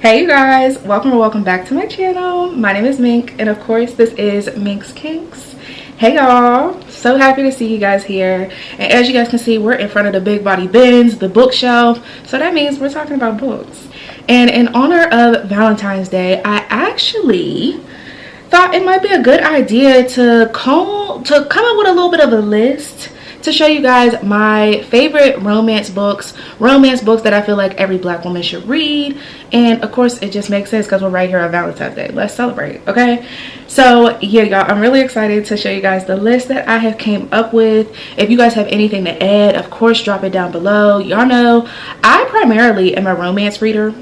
Hey you guys, welcome or welcome back to my channel. My name is Mink, and of course this is Mink's Kinks. Hey y'all, so happy to see you guys here. And as you guys can see, we're in front of the big body bins, the bookshelf, so that means we're talking about books. And in honor of Valentine's Day, I actually thought it might be a good idea to come up with a little bit of a list to show you guys my favorite romance books that I feel like every black woman should read. And of course it just makes sense because we're right here on Valentine's Day. Let's celebrate, okay? So yeah, y'all, I'm really excited to show you guys the list that I have came up with. If you guys have anything to add, of course drop it down below. Y'all know I primarily am a romance reader.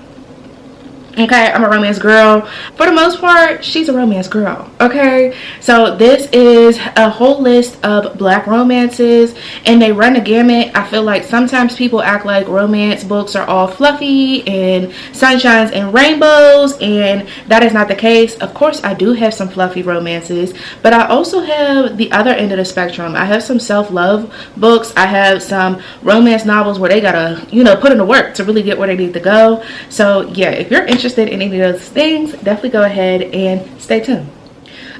Okay, I'm a romance girl. For the most part, she's a romance girl. Okay, so this is a whole list of black romances, and they run the gamut. I feel like sometimes people act like romance books are all fluffy and sunshines and rainbows, and that is not the case. Of course, I do have some fluffy romances, but I also have the other end of the spectrum. I have some self-love books. I have some romance novels where they gotta, put in the work to really get where they need to go. So yeah, if you're interested in any of those things, definitely go ahead and stay tuned.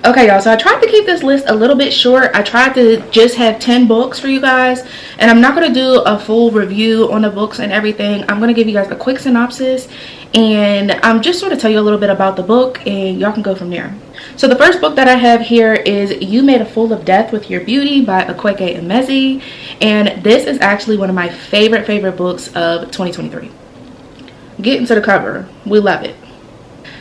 Okay y'all, so I tried to keep this list a little bit short. I tried to just have 10 books for you guys, and I'm not going to do a full review on the books and everything. I'm going to give you guys a quick synopsis and just sort of tell you a little bit about the book, and y'all can go from there. So the first book that I have here is You Made a Fool of Death with Your Beauty by Akwaeke Emezi, and this is actually one of my favorite books of 2023. Get into the cover. We love it.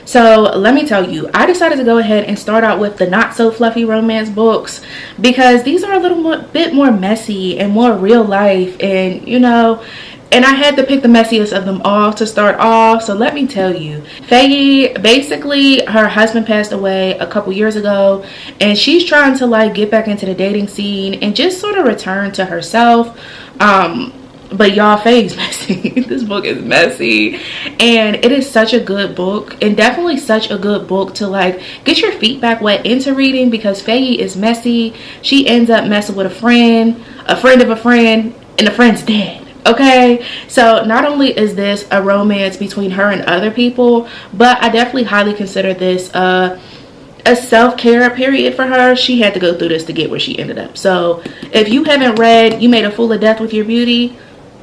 So let me tell you, I decided to go ahead and start out with the not so fluffy romance books because these are a bit more messy and more real life, and and I had to pick the messiest of them all to start off. So let me tell you, Faye, basically her husband passed away a couple years ago, and she's trying to get back into the dating scene and just sort of return to herself. But y'all, Faye's messy. This book is messy, and it is such a good book, and definitely such a good book to get your feet back wet into reading, because Faye is messy. She ends up messing with a friend of a friend, and the friend's dead. Okay, so not only is this a romance between her and other people, but I definitely highly consider this a self-care period for her. She had to go through this to get where she ended up. So if you haven't read You Made a Fool of Death with Your Beauty,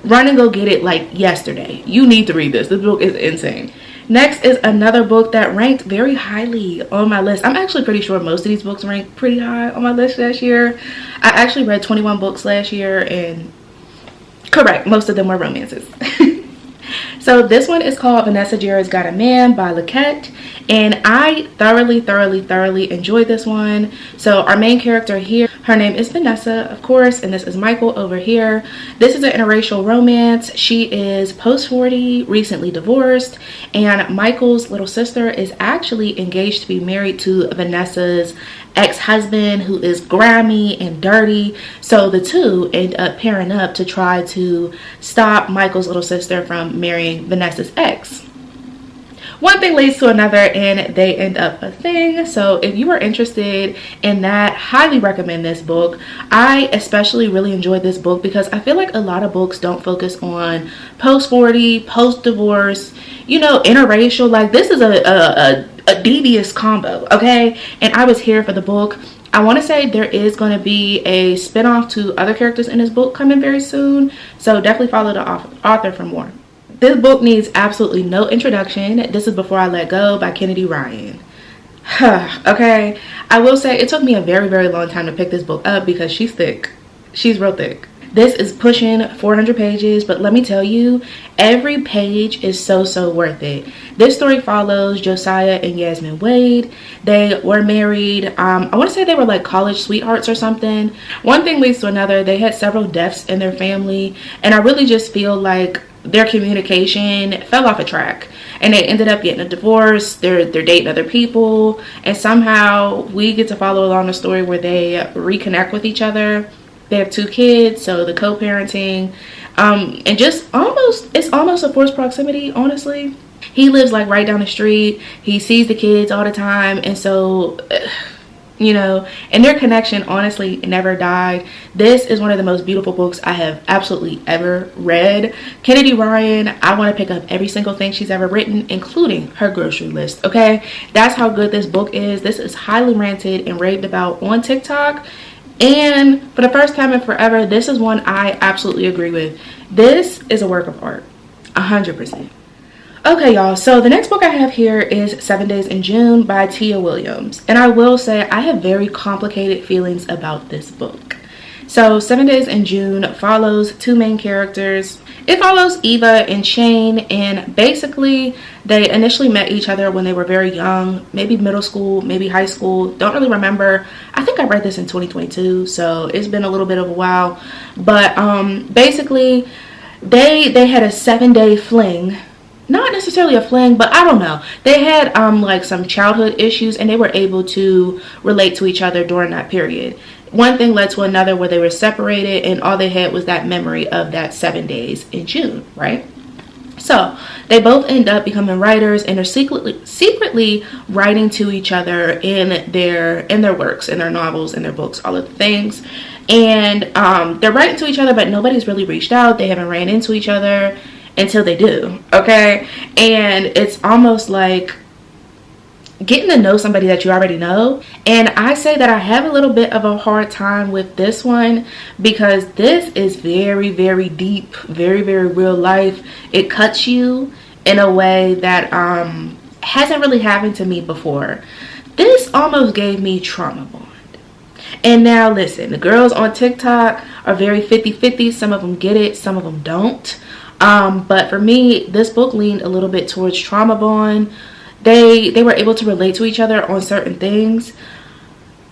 run and go get it yesterday. You need to read this. This book is insane. Next is another book that ranked very highly on my list. I'm actually pretty sure most of these books ranked pretty high on my list last year. I actually read 21 books last year, and correct, most of them were romances. So this one is called Vanessas Got a Man by Laquette, and I thoroughly enjoyed this one. So our main character here, her name is Vanessa, of course, and this is Michael over here. This is an interracial romance. She is post 40, recently divorced, and Michael's little sister is actually engaged to be married to Vanessa's ex-husband, who is grimy and dirty. So the two end up pairing up to try to stop Michael's little sister from marrying Vanessa's ex. One thing leads to another, and they end up a thing. So if you are interested in that, highly recommend this book. I especially really enjoyed this book because I feel like a lot of books don't focus on post 40, post divorce, interracial. This is a devious combo, okay? And I was here for the book. I want to say there is going to be a spinoff to other characters in this book coming very soon, so definitely follow the author for more. This book needs absolutely no introduction. This is Before I Let Go by Kennedy Ryan. Okay, I will say it took me a very long time to pick this book up because she's thick. She's real thick. This is pushing 400 pages, but let me tell you, every page is so worth it. This story follows Josiah and Yasmin Wade. They were married. I want to say they were college sweethearts or something. One thing leads to another. They had several deaths in their family, and I really just feel like their communication fell off a track, and they ended up getting a divorce. They're dating other people, and somehow we get to follow along the story where they reconnect with each other. They have 2 kids, so the co-parenting, and just it's almost a forced proximity, honestly. He lives right down the street. He sees the kids all the time, and so you know, and their connection honestly never died. This is one of the most beautiful books I have absolutely ever read. Kennedy Ryan, I want to pick up every single thing she's ever written, including her grocery list, okay? That's how good this book is. This is highly ranted and raved about on TikTok, and for the first time in forever, this is one I absolutely agree with. This is a work of art, 100%. Okay, y'all, so the next book I have here is 7 Days in June by Tia Williams. And I will say I have very complicated feelings about this book. So 7 Days in June follows two main characters. It follows Eva and Shane, and basically they initially met each other when they were very young, maybe middle school, maybe high school. Don't really remember. I think I read this in 2022, so it's been a little bit of a while. But basically they had a 7-day fling. Not necessarily a fling, but I don't know. They had like some childhood issues, and they were able to relate to each other during that period. One thing led to another where they were separated, and all they had was that memory of that 7 days in June, right? So they both end up becoming writers, and they're secretly writing to each other in their works, in their novels, in their books, all of the things. And they're writing to each other, but nobody's really reached out. They haven't ran into each other until they do, okay? And it's almost like getting to know somebody that you already know. And I say that I have a little bit of a hard time with this one because this is very, very deep, very, very real life. It cuts you in a way that hasn't really happened to me before. This almost gave me trauma bond. And now listen, the girls on TikTok are very 50-50. Some of them get it, some of them don't. But for me, this book leaned a little bit towards trauma bond. They were able to relate to each other on certain things.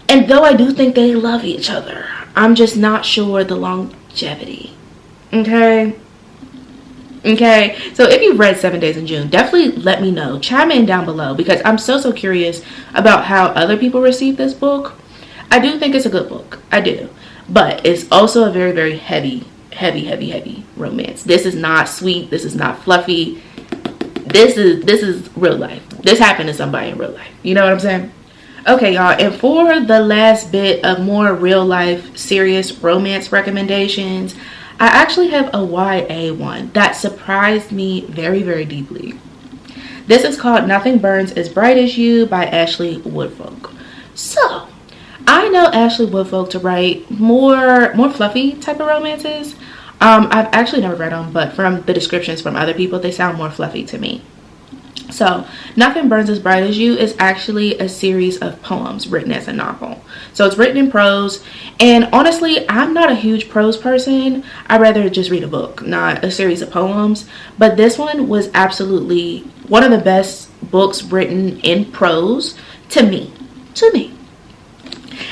And though I do think they love each other, I'm just not sure the longevity. Okay? Okay, so if you've read 7 Days in June, definitely let me know. Chime in down below because I'm so curious about how other people receive this book. I do think it's a good book. I do. But it's also a very, very heavy romance. This is not sweet. This is not fluffy. This is real life. This happened to somebody in real life. You know what I'm saying? Okay, y'all. And for the last bit of more real life, serious romance recommendations, I actually have a YA one that surprised me very, very deeply. This is called Nothing Burns as Bright as You by Ashley Woodfolk. So, I know Ashley Woodfolk to write more fluffy type of romances. I've actually never read them, but from the descriptions from other people, they sound more fluffy to me. So, Nothing Burns as Bright as You is actually a series of poems written as a novel. So, it's written in prose, and honestly, I'm not a huge prose person. I'd rather just read a book, not a series of poems. But this one was absolutely one of the best books written in prose to me.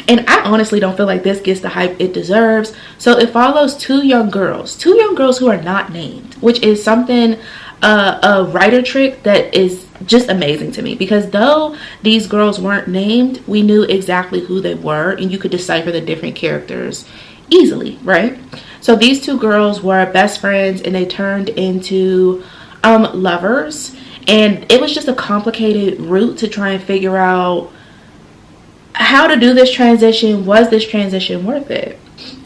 And I honestly don't feel like this gets the hype it deserves. So it follows two young girls who are not named, which is something, a writer trick that is just amazing to me. Because though these girls weren't named, we knew exactly who they were, and you could decipher the different characters easily, right? So these two girls were best friends, and they turned into lovers. And it was just a complicated route to try and figure out how to do this transition. Was this transition worth it?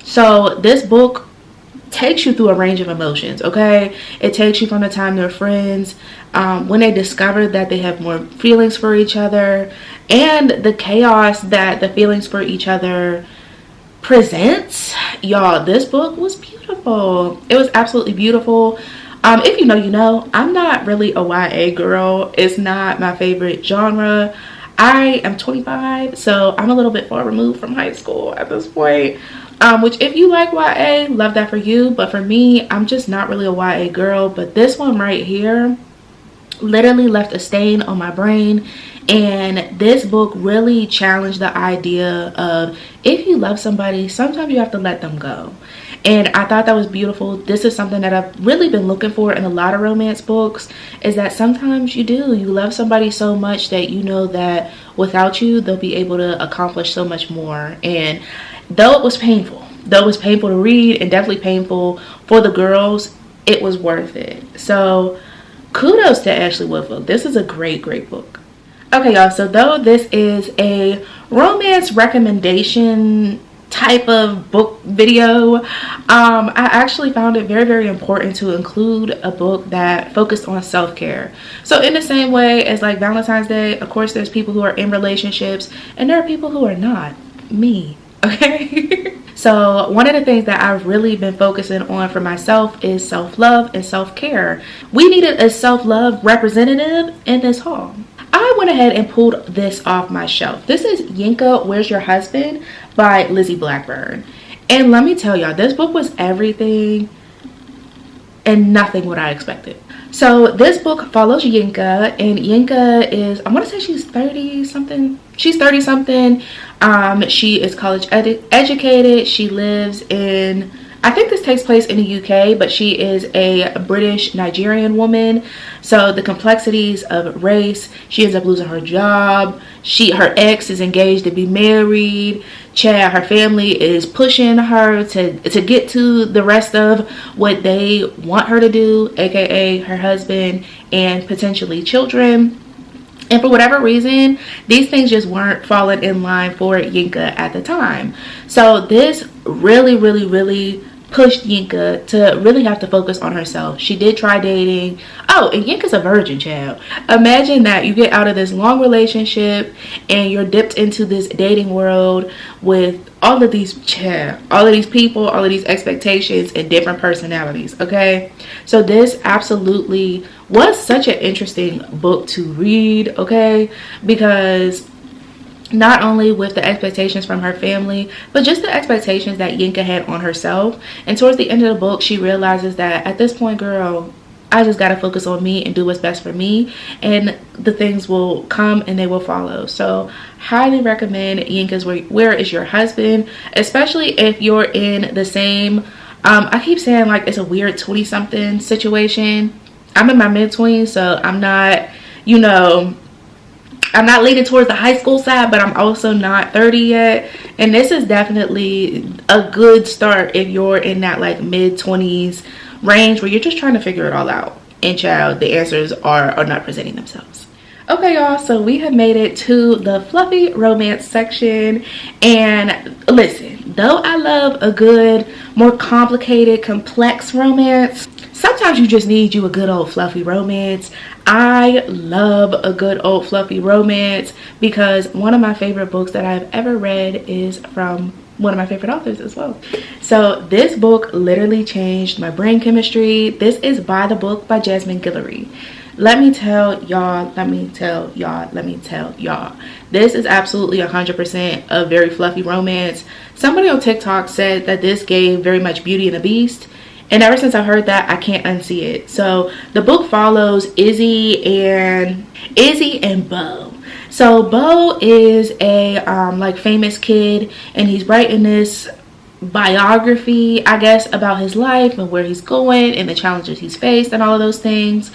So this book takes you through a range of emotions, okay? It takes you from the time they're friends, when they discover that they have more feelings for each other, and the chaos that the feelings for each other presents. Y'all, this book was beautiful. It was absolutely beautiful. If you know, you know. I'm not really a YA girl. It's not my favorite genre. I am 25, so I'm a little bit far removed from high school at this point. Which, if you like YA, love that for you. But for me, I'm just not really a YA girl. But this one right here literally left a stain on my brain. And this book really challenged the idea of, if you love somebody, sometimes you have to let them go. And I thought that was beautiful. This is something that I've really been looking for in a lot of romance books, is that sometimes you love somebody so much that you know that without you, they'll be able to accomplish so much more. And though it was painful to read, and definitely painful for the girls, it was worth it. So kudos to Ashley Woodfolk. This is a great book. Okay, y'all, so though this is a romance recommendation type of book video, I actually found it very, very important to include a book that focused on self-care. So in the same way as like Valentine's Day, of course there's people who are in relationships and there are people who are not. Me, okay? So one of the things that I've really been focusing on for myself is self-love and self-care. We needed a self-love representative in this haul. I went ahead and pulled this off my shelf. This is Yinka, Where's Your Husband by Lizzie Blackburn. And let me tell y'all, this book was everything and nothing what I expected. So this book follows Yinka, and Yinka is, I want to say she's 30 something. She's 30 something. She is college educated. She lives in, I think this takes place in the UK, but she is a British Nigerian woman. So the complexities of race, she ends up losing her job. Her ex is engaged to be married. Her family is pushing her to get to the rest of what they want her to do, aka her husband and potentially children. And for whatever reason, these things just weren't falling in line for Yinka at the time. So this really, really, really pushed Yinka to really have to focus on herself. She did try dating. Oh, and Yinka's a virgin, child. Imagine that you get out of this long relationship and you're dipped into this dating world with all of these people, all of these expectations and different personalities, okay? So this absolutely was such an interesting book to read, okay? Because not only with the expectations from her family, but just the expectations that Yinka had on herself. And towards the end of the book, she realizes that at this point, girl, I just got to focus on me and do what's best for me, and the things will come and they will follow. So highly recommend Yinka's Where Is Your Husband, especially if you're in the same, I keep saying like it's a weird 20-something situation. I'm in my mid-20s, so I'm not, I'm not leaning towards the high school side, but I'm also not 30 yet. And this is definitely a good start if you're in that like mid-20s range where you're just trying to figure it all out. And child, the answers are not presenting themselves. Okay, y'all, so we have made it to the fluffy romance section. And listen, though I love a good, more complicated, complex romance, sometimes you just need you a good old fluffy romance. I love a good old fluffy romance because one of my favorite books that I've ever read is from one of my favorite authors as well. So this book literally changed my brain chemistry. This is By the Book by Jasmine Guillory. Let me tell y'all, this is absolutely 100% a very fluffy romance. Somebody on TikTok said that this gave very much Beauty and the Beast. And ever since I heard that, I can't unsee it. So the book follows Izzy and Beau. So Beau is a like famous kid, and he's writing this biography, I guess, about his life and where he's going and the challenges he's faced and all of those things.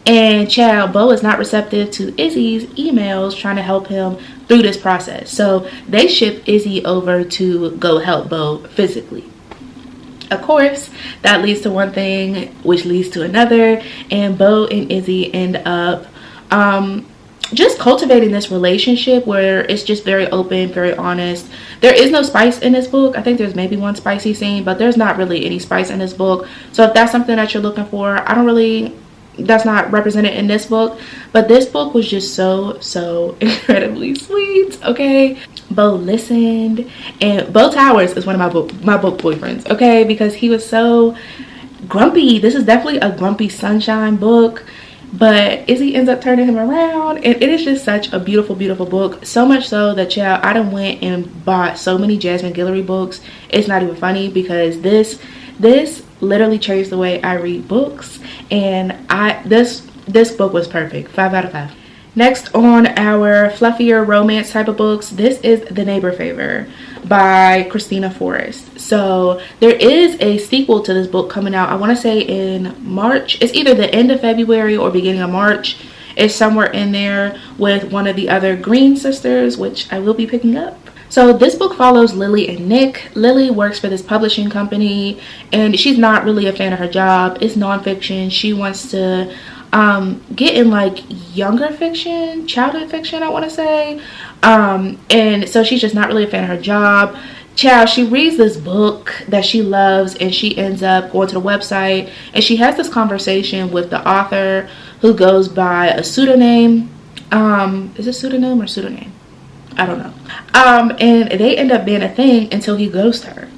And child, Beau is not receptive to Izzy's emails trying to help him through this process. So they ship Izzy over to go help Beau physically. Of course, that leads to one thing, which leads to another, and Beau and Izzy end up just cultivating this relationship where it's just very open, very honest. There is no spice in this book. I think there's maybe one spicy scene, but there's not really any spice in this book. So if that's something that you're looking for, that's not represented in this book. But this book was just so incredibly sweet, okay? Beau listened, and Beau Towers is one of my book boyfriends, okay? Because he was so grumpy. This is definitely a grumpy sunshine book, but Izzy ends up turning him around, and it is just such a beautiful book. So much so that, child, I done went and bought so many Jasmine Guillory books. It's not even funny, because this literally changed the way I read books, and this book was perfect. 5 out of 5. Next on our fluffier romance type of books, this is The Neighbor Favor by Christina Forrest. So there is a sequel to this book coming out, I want to say in March. It's either the end of February or beginning of March. It's somewhere in there with one of the other Green sisters, which I will be picking up. So this book follows Lily and Nick. Lily works for this publishing company, and she's not really a fan of her job. It's nonfiction. She wants to getting like younger fiction, childhood fiction, I want to say. And so she's just not really a fan of her job. Child, she reads this book that she loves, and she ends up going to the website, and she has this conversation with the author who goes by a pseudonym. Is it pseudonym or pseudonym? I don't know. And they end up being a thing until he ghosts her.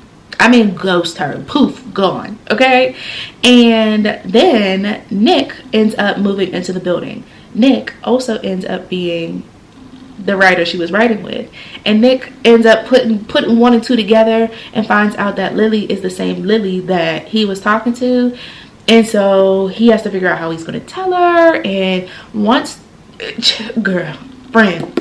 I mean, ghost her. Poof, gone. Okay? And then Nick ends up moving into the building. Nick also ends up being the writer she was writing with. And Nick ends up putting one and two together and finds out that Lily is the same Lily that he was talking to. And so he has to figure out how he's going to tell her. And once... Girl, friend.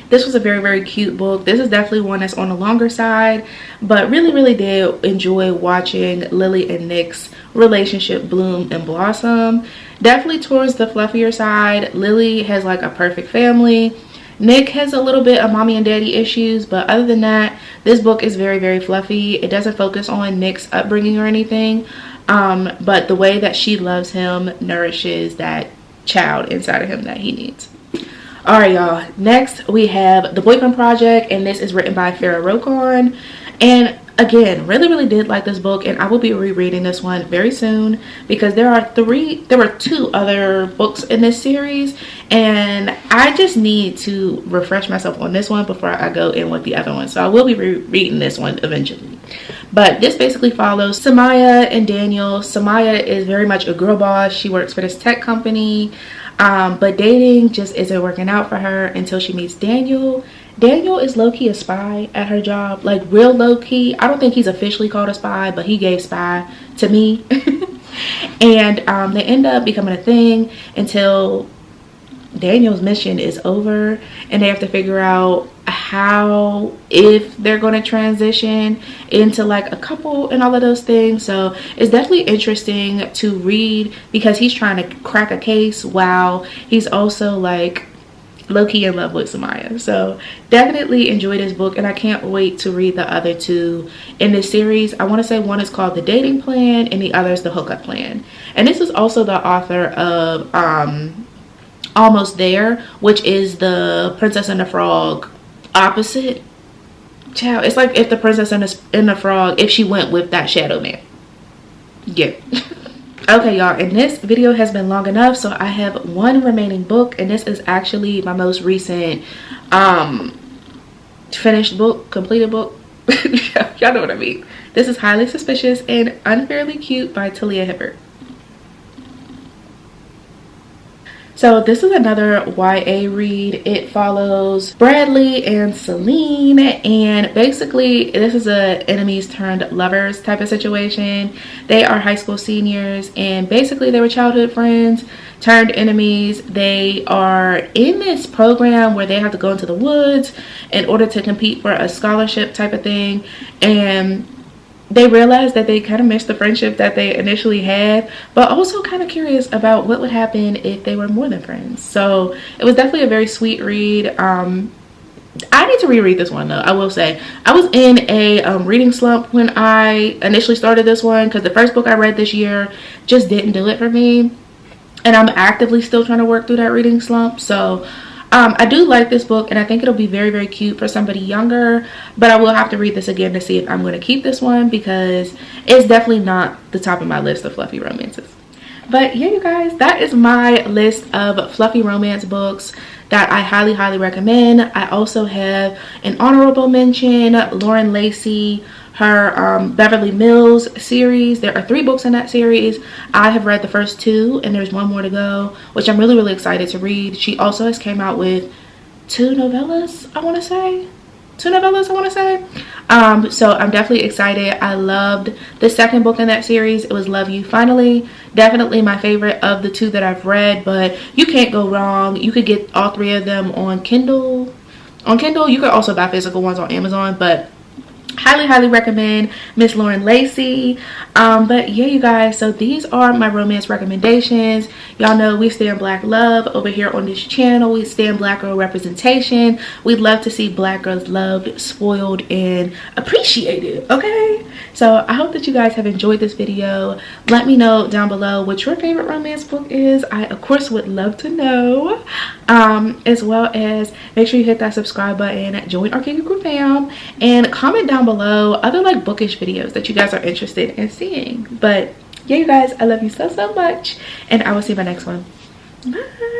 This was a very, very cute book. This is definitely one that's on the longer side, but really, really did enjoy watching Lily and Nick's relationship bloom and blossom. Definitely towards the fluffier side. Lily has like a perfect family. Nick has a little bit of mommy and daddy issues, but other than that, this book is very, very fluffy. It doesn't focus on Nick's upbringing or anything, but the way that she loves him nourishes that child inside of him that he needs. All right, y'all, next we have The Boyfriend Project, and this is written by Farah Rokon. And again, really did like this book, and I will be rereading this one very soon because there were two other books in this series, and I just need to refresh myself on this one before I go in with the other one. So I will be rereading this one eventually. But this basically follows Samaya and Daniel. Samaya is very much a girl boss. She works for this tech company. But dating just isn't working out for her until she meets Daniel. Daniel is low-key a spy at her job, like real low-key. I don't think he's officially called a spy, but he gave spy to me. And they end up becoming a thing until Daniel's mission is over, and they have to figure out how, if they're going to transition into like a couple and all of those things. So it's definitely interesting to read because he's trying to crack a case while he's also like low-key in love with Samaya. So definitely enjoy this book, and I can't wait to read the other two in this series. I want to say one is called The Dating Plan and the other is The Hookup Plan. And this is also the author of Almost There, which is the Princess and the Frog opposite. Child, it's like if the Princess and the Frog, if she went with that shadow man. Yeah. Okay, y'all, and this video has been long enough, so I have one remaining book, and this is actually my most recent finished book, completed book. Y'all know what I mean. This is Highly Suspicious and Unfairly Cute by Talia Hibbert. So this is another YA read. It follows Bradley and Celine, and basically this is a enemies turned lovers type of situation. They are high school seniors, and basically they were childhood friends turned enemies. They are in this program where they have to go into the woods in order to compete for a scholarship type of thing, and they realized that they kind of missed the friendship that they initially had, but also kind of curious about what would happen if they were more than friends. So it was definitely a very sweet read. I need to reread this one though. I will say I was in a reading slump when I initially started this one because the first book I read this year just didn't do it for me, and I'm actively still trying to work through that reading slump. So I do like this book, and I think it'll be very, very cute for somebody younger, but I will have to read this again to see if I'm going to keep this one because it's definitely not the top of my list of fluffy romances. But yeah, you guys, that is my list of fluffy romance books that I highly, highly recommend. I also have an honorable mention, Lauren Lacey, her Beverly Mills series. There are 3 books in that series. I have read the first 2, and there's one more to go, which I'm really, really excited to read. She also has came out with 2 novellas, I want to say. So I'm definitely excited. I loved the second book in that series. It was Love You Finally. Definitely my favorite of the 2 that I've read, but you can't go wrong. You could get all 3 of them on Kindle. You could also buy physical ones on Amazon, but Highly recommend Miss Lauren Lacey. But yeah, you guys, so these are my romance recommendations. Y'all know we stand black love over here on this channel. We stand black girl representation. We'd love to see black girls loved, spoiled, and appreciated. Okay, so I hope that you guys have enjoyed this video. Let me know down below what your favorite romance book is. I of course would love to know. As well as make sure you hit that subscribe button, join our King Crew fam, and comment down below other like bookish videos that you guys are interested in seeing. But yeah, you guys, I love you so much, and I will see you in my next one. Bye.